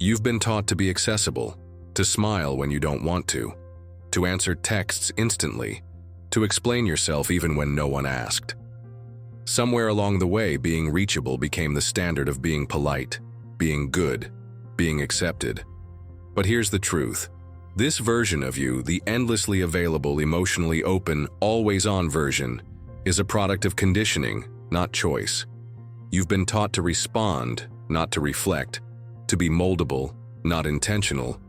You've been taught to be accessible, to smile when you don't want to answer texts instantly, to explain yourself even when no one asked. Somewhere along the way, being reachable became the standard of being polite, being good, being accepted. But here's the truth. This version of you, the endlessly available, emotionally open, always-on version, is a product of conditioning, not choice. You've been taught to respond, not to reflect, to be moldable, not intentional.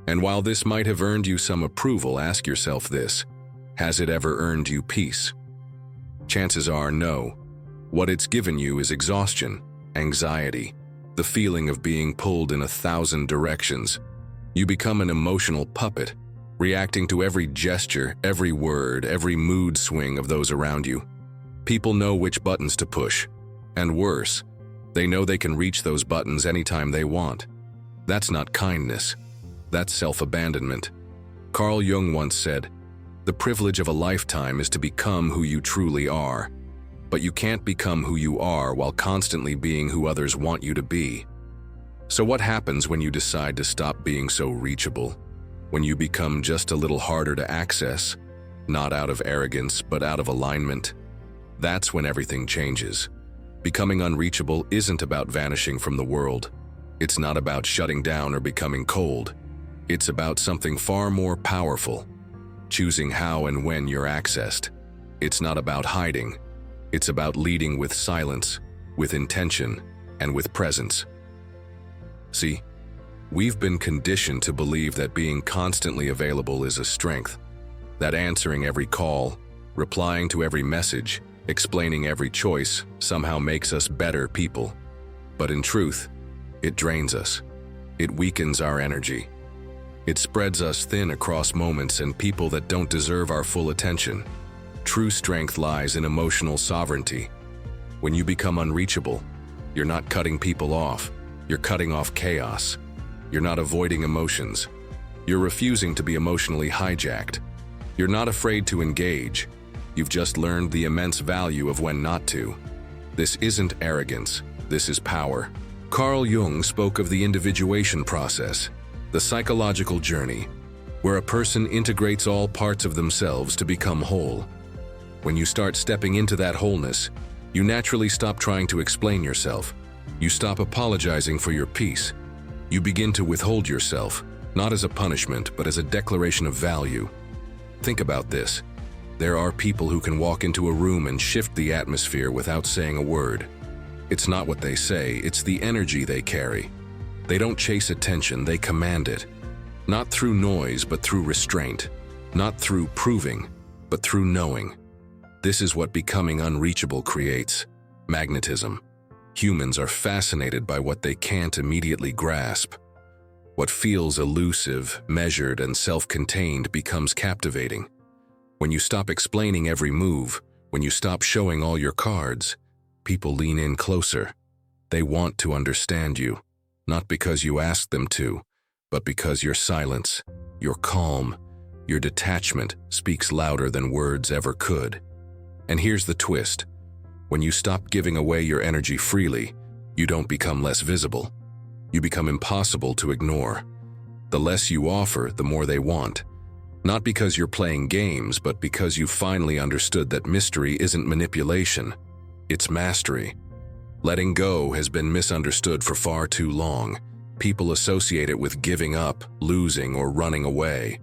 And while this might have earned you some approval, ask yourself this: has it ever earned you peace? Chances are no. What it's given you is exhaustion, anxiety, the feeling of being pulled in 1,000 directions. You become an emotional puppet, reacting to every gesture, every word, every mood swing of those around you. People know which buttons to push, and worse, they know they can reach those buttons anytime they want. That's not kindness. That's self-abandonment. Carl Jung once said, "The privilege of a lifetime is to become who you truly are. But you can't become who you are while constantly being who others want you to be." So what happens when you decide to stop being so reachable? When you become just a little harder to access, not out of arrogance, but out of alignment? That's when everything changes. Becoming unreachable isn't about vanishing from the world. It's not about shutting down or becoming cold. It's about something far more powerful: choosing how and when you're accessed. It's not about hiding. It's about leading with silence, with intention, and with presence. See, we've been conditioned to believe that being constantly available is a strength, that answering every call, replying to every message, explaining every choice somehow makes us better people. But in truth, it drains us. It weakens our energy. It spreads us thin across moments and people that don't deserve our full attention. True strength lies in emotional sovereignty. When you become unreachable, you're not cutting people off. You're cutting off chaos. You're not avoiding emotions. You're refusing to be emotionally hijacked. You're not afraid to engage. You've just learned the immense value of when not to. This isn't arrogance. This is power. Carl Jung spoke of the individuation process, the psychological journey, where a person integrates all parts of themselves to become whole. When you start stepping into that wholeness, you naturally stop trying to explain yourself. You stop apologizing for your peace. You begin to withhold yourself, not as a punishment, but as a declaration of value. Think about this. There are people who can walk into a room and shift the atmosphere without saying a word. It's not what they say, it's the energy they carry. They don't chase attention, they command it. Not through noise, but through restraint. Not through proving, but through knowing. This is what becoming unreachable creates: magnetism. Humans are fascinated by what they can't immediately grasp. What feels elusive, measured, and self-contained becomes captivating. When you stop explaining every move, when you stop showing all your cards, people lean in closer. They want to understand you, not because you ask them to, but because your silence, your calm, your detachment speaks louder than words ever could. And here's the twist. When you stop giving away your energy freely, you don't become less visible. You become impossible to ignore. The less you offer, the more they want. Not because you're playing games, but because you finally understood that mystery isn't manipulation. It's mastery. Letting go has been misunderstood for far too long. People associate it with giving up, losing, or running away.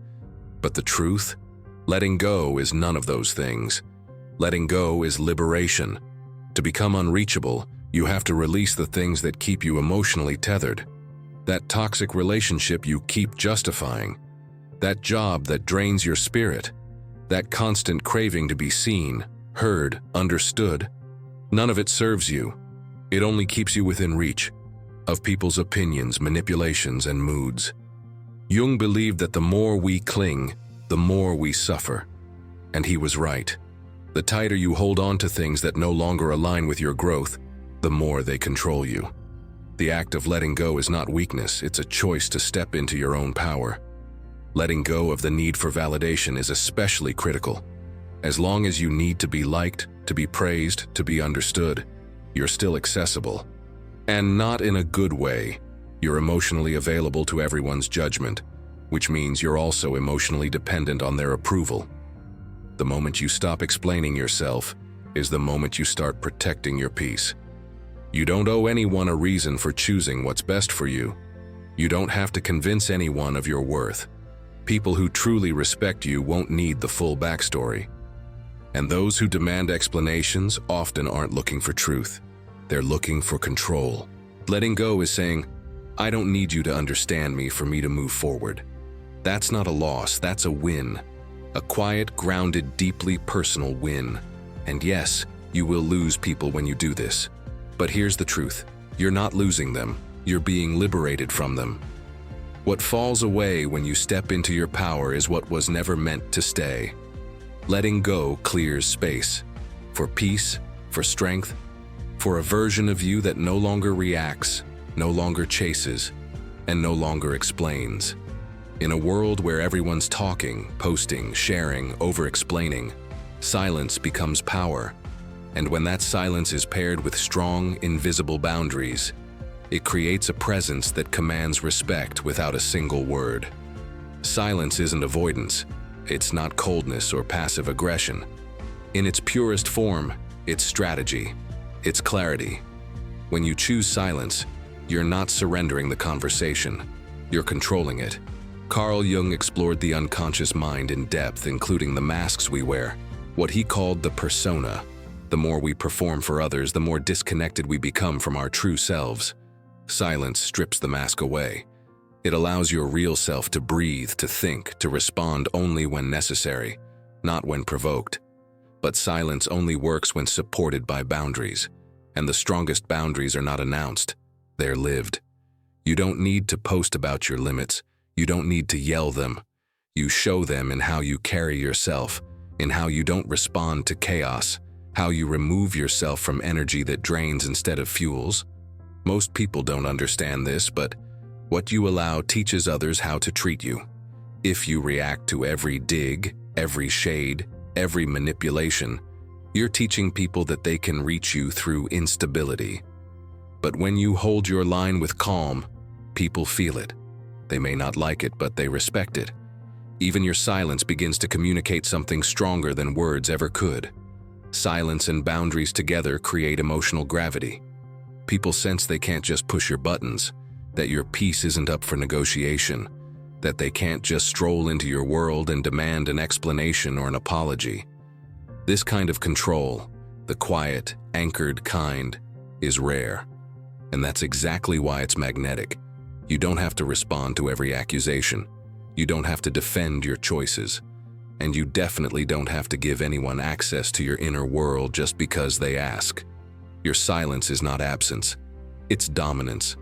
But the truth? Letting go is none of those things. Letting go is liberation. To become unreachable, you have to release the things that keep you emotionally tethered. That toxic relationship you keep justifying. That job that drains your spirit. That constant craving to be seen, heard, understood. None of it serves you. It only keeps you within reach of people's opinions, manipulations, and moods. Jung believed that the more we cling, the more we suffer. And he was right. The tighter you hold on to things that no longer align with your growth, the more they control you. The act of letting go is not weakness, it's a choice to step into your own power. Letting go of the need for validation is especially critical. As long as you need to be liked, to be praised, to be understood, you're still accessible. And not in a good way, You're emotionally available to everyone's judgment, which means you're also emotionally dependent on their approval. The moment you stop explaining yourself is the moment you start protecting your peace. You don't owe anyone a reason for choosing what's best for you. You don't have to convince anyone of your worth. People who truly respect you won't need the full backstory. And those who demand explanations often aren't looking for truth. They're looking for control. Letting go is saying, I don't need you to understand me for me to move forward. That's not a loss, that's a win. A quiet, grounded, deeply personal win. And yes, you will lose people when you do this. But here's the truth. You're not losing them. You're being liberated from them. What falls away when you step into your power is what was never meant to stay. Letting go clears space. For peace, for strength, for a version of you that no longer reacts, no longer chases, and no longer explains. In a world where everyone's talking, posting, sharing, over-explaining, silence becomes power. And when that silence is paired with strong, invisible boundaries, it creates a presence that commands respect without a single word. Silence isn't avoidance. It's not coldness or passive aggression. In its purest form, it's strategy. It's clarity. When you choose silence, you're not surrendering the conversation. You're controlling it. Carl Jung explored the unconscious mind in depth, including the masks we wear, what he called the persona. The more we perform for others, the more disconnected we become from our true selves. Silence strips the mask away. It allows your real self to breathe, to think, to respond only when necessary, not when provoked. But silence only works when supported by boundaries. And the strongest boundaries are not announced, they're lived. You don't need to post about your limits. You don't need to yell them. You show them in how you carry yourself, in how you don't respond to chaos, how you remove yourself from energy that drains instead of fuels. Most people don't understand this, but what you allow teaches others how to treat you. If you react to every dig, every shade, every manipulation, you're teaching people that they can reach you through instability. But when you hold your line with calm, people feel it. They may not like it, but they respect it. Even your silence begins to communicate something stronger than words ever could. Silence and boundaries together create emotional gravity. People sense they can't just push your buttons, that your peace isn't up for negotiation, that they can't just stroll into your world and demand an explanation or an apology. This kind of control, the quiet, anchored kind, is rare. And that's exactly why it's magnetic. You don't have to respond to every accusation. You don't have to defend your choices. And you definitely don't have to give anyone access to your inner world just because they ask. Your silence is not absence. It's dominance.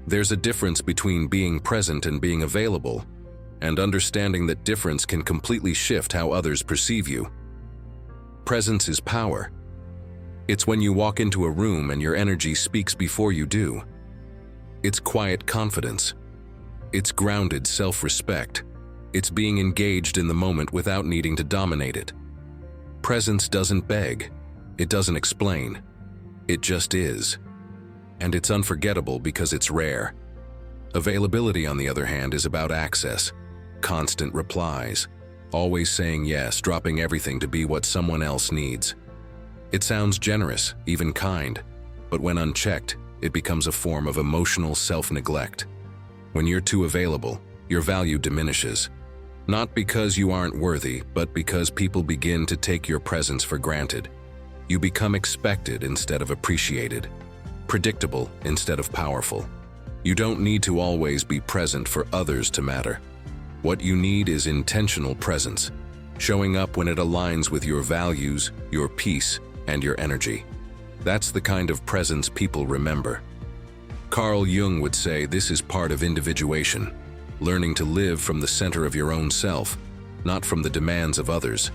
There's a difference between being present and being available, and understanding that difference can completely shift how others perceive you. Presence is power. It's when you walk into a room and your energy speaks before you do. It's quiet confidence. It's grounded self-respect. It's being engaged in the moment without needing to dominate it. Presence doesn't beg. It doesn't explain. It just is. And it's unforgettable because it's rare. Availability, on the other hand, is about access. Constant replies. Always saying yes, dropping everything to be what someone else needs. It sounds generous, even kind, but when unchecked, it becomes a form of emotional self-neglect. When you're too available, your value diminishes. Not because you aren't worthy, but because people begin to take your presence for granted. You become expected instead of appreciated, predictable instead of powerful. You don't need to always be present for others to matter. What you need is intentional presence, showing up when it aligns with your values, your peace, and your energy. That's the kind of presence people remember. Carl Jung would say this is part of individuation, learning to live from the center of your own self, not from the demands of others.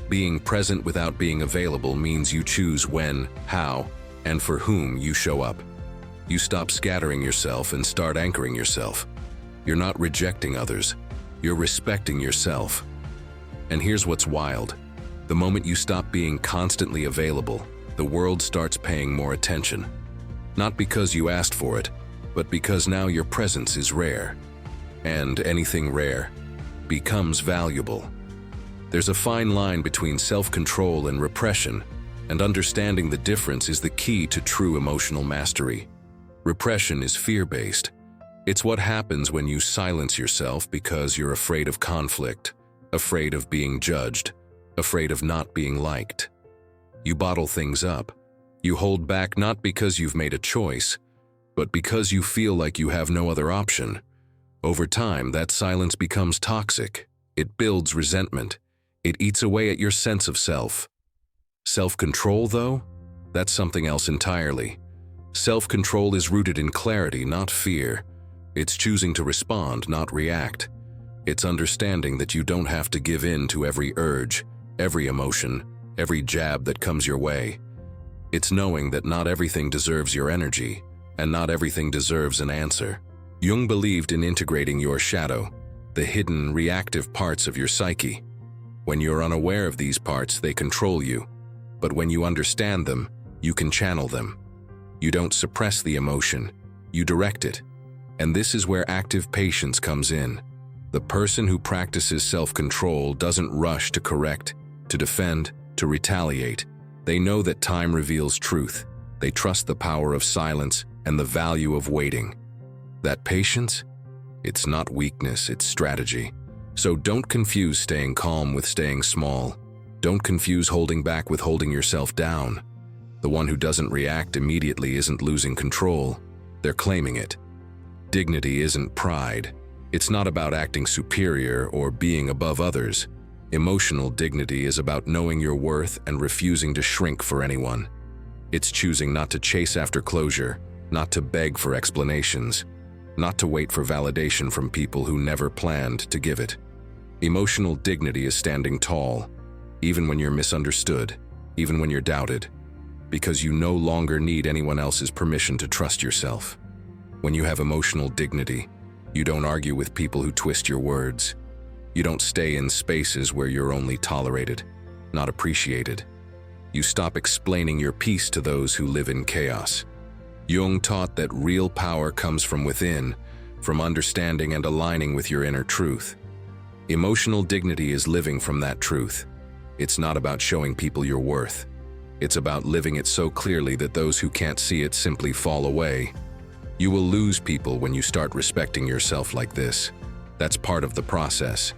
Being present without being available means you choose when, how, and for whom you show up. You stop scattering yourself and start anchoring yourself. You're not rejecting others. You're respecting yourself. And here's what's wild. The moment you stop being constantly available, the world starts paying more attention. Not because you asked for it, but because now your presence is rare. And anything rare becomes valuable. There's a fine line between self-control and repression, and understanding the difference is the key to true emotional mastery. Repression is fear-based. It's what happens when you silence yourself because you're afraid of conflict, afraid of being judged, afraid of not being liked. You bottle things up. You hold back not because you've made a choice, but because you feel like you have no other option. Over time, that silence becomes toxic. It builds resentment. It eats away at your sense of self. Self-control, though? That's something else entirely. Self-control is rooted in clarity, not fear. It's choosing to respond, not react. It's understanding that you don't have to give in to every urge, every emotion, every jab that comes your way. It's knowing that not everything deserves your energy, and not everything deserves an answer. Jung believed in integrating your shadow, the hidden, reactive parts of your psyche. When you're unaware of these parts, they control you. But when you understand them, you can channel them. You don't suppress the emotion, you direct it. And this is where active patience comes in. The person who practices self-control doesn't rush to correct, to defend, to retaliate. They know that time reveals truth. They trust the power of silence and the value of waiting. That patience? It's not weakness, it's strategy. So don't confuse staying calm with staying small. Don't confuse holding back with holding yourself down. The one who doesn't react immediately isn't losing control. They're claiming it. Dignity isn't pride. It's not about acting superior or being above others. Emotional dignity is about knowing your worth and refusing to shrink for anyone. It's choosing not to chase after closure, not to beg for explanations, not to wait for validation from people who never planned to give it. Emotional dignity is standing tall, even when you're misunderstood, even when you're doubted, because you no longer need anyone else's permission to trust yourself. When you have emotional dignity, you don't argue with people who twist your words. You don't stay in spaces where you're only tolerated, not appreciated. You stop explaining your peace to those who live in chaos. Jung taught that real power comes from within, from understanding and aligning with your inner truth. Emotional dignity is living from that truth. It's not about showing people your worth. It's about living it so clearly that those who can't see it simply fall away. You will lose people when you start respecting yourself like this. That's part of the process.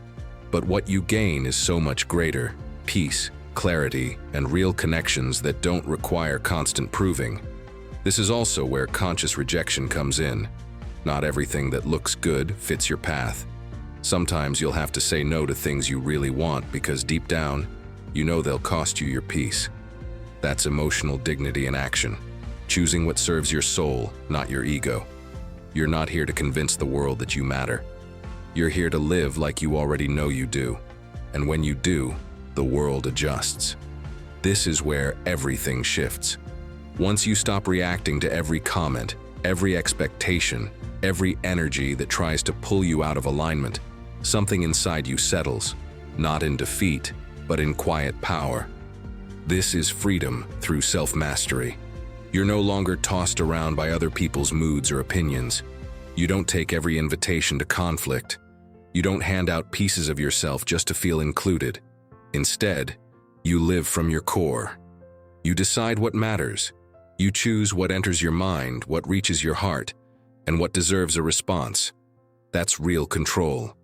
But what you gain is so much greater: peace, clarity, and real connections that don't require constant proving. This is also where conscious rejection comes in. Not everything that looks good fits your path. Sometimes you'll have to say no to things you really want because deep down, you know they'll cost you your peace. That's emotional dignity in action. Choosing what serves your soul, not your ego. You're not here to convince the world that you matter. You're here to live like you already know you do. And when you do, the world adjusts. This is where everything shifts. Once you stop reacting to every comment, every expectation, every energy that tries to pull you out of alignment, something inside you settles, not in defeat, but in quiet power. This is freedom through self-mastery. You're no longer tossed around by other people's moods or opinions. You don't take every invitation to conflict. You don't hand out pieces of yourself just to feel included. Instead, you live from your core. You decide what matters. You choose what enters your mind, what reaches your heart, and what deserves a response. That's real control.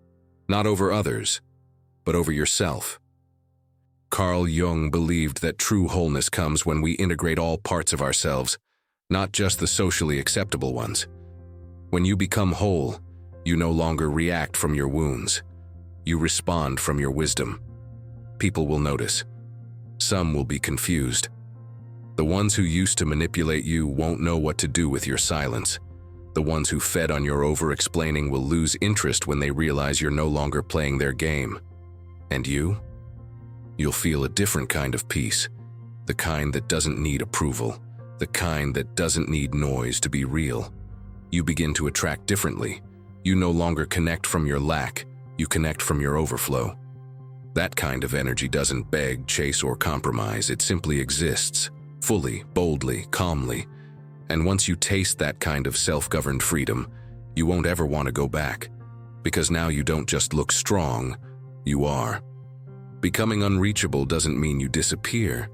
Not over others, but over yourself. Carl Jung believed that true wholeness comes when we integrate all parts of ourselves, not just the socially acceptable ones. When you become whole, you no longer react from your wounds. You respond from your wisdom. People will notice. Some will be confused. The ones who used to manipulate you won't know what to do with your silence. The ones who fed on your over-explaining will lose interest when they realize you're no longer playing their game. And you? You'll feel a different kind of peace, the kind that doesn't need approval, the kind that doesn't need noise to be real. You begin to attract differently. You no longer connect from your lack, you connect from your overflow. That kind of energy doesn't beg, chase, or compromise. It simply exists, fully, boldly, calmly. And once you taste that kind of self-governed freedom, you won't ever want to go back. Because now you don't just look strong, you are. Becoming unreachable doesn't mean you disappear.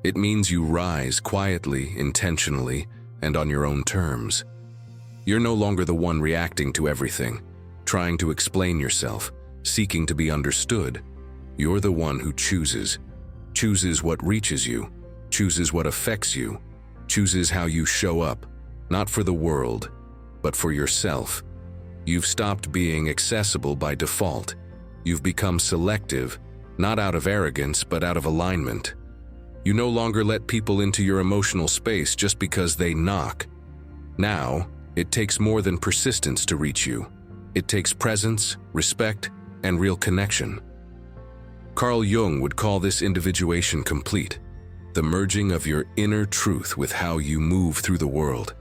It means you rise quietly, intentionally, and on your own terms. You're no longer the one reacting to everything, trying to explain yourself, seeking to be understood. You're the one who chooses what reaches you, chooses what affects you, chooses how you show up, not for the world, but for yourself. You've stopped being accessible by default. You've become selective, not out of arrogance, but out of alignment. You no longer let people into your emotional space just because they knock. Now, it takes more than persistence to reach you. It takes presence, respect, and real connection. Carl Jung would call this individuation complete, the merging of your inner truth with how you move through the world.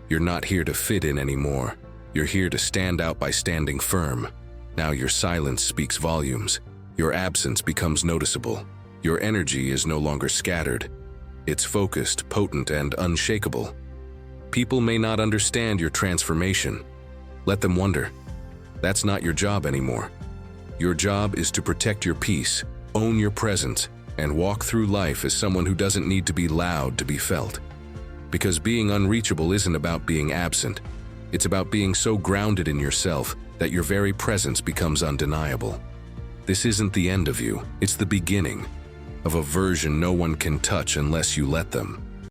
You're not here to fit in anymore. You're here to stand out by standing firm. Now your silence speaks volumes. Your absence becomes noticeable. Your energy is no longer scattered. It's focused, potent, and unshakable. People may not understand your transformation. Let them wonder. That's not your job anymore. Your job is to protect your peace, own your presence, and walk through life as someone who doesn't need to be loud to be felt. Because being unreachable isn't about being absent. It's about being so grounded in yourself that your very presence becomes undeniable. This isn't the end of you, it's the beginning of a version no one can touch unless you let them.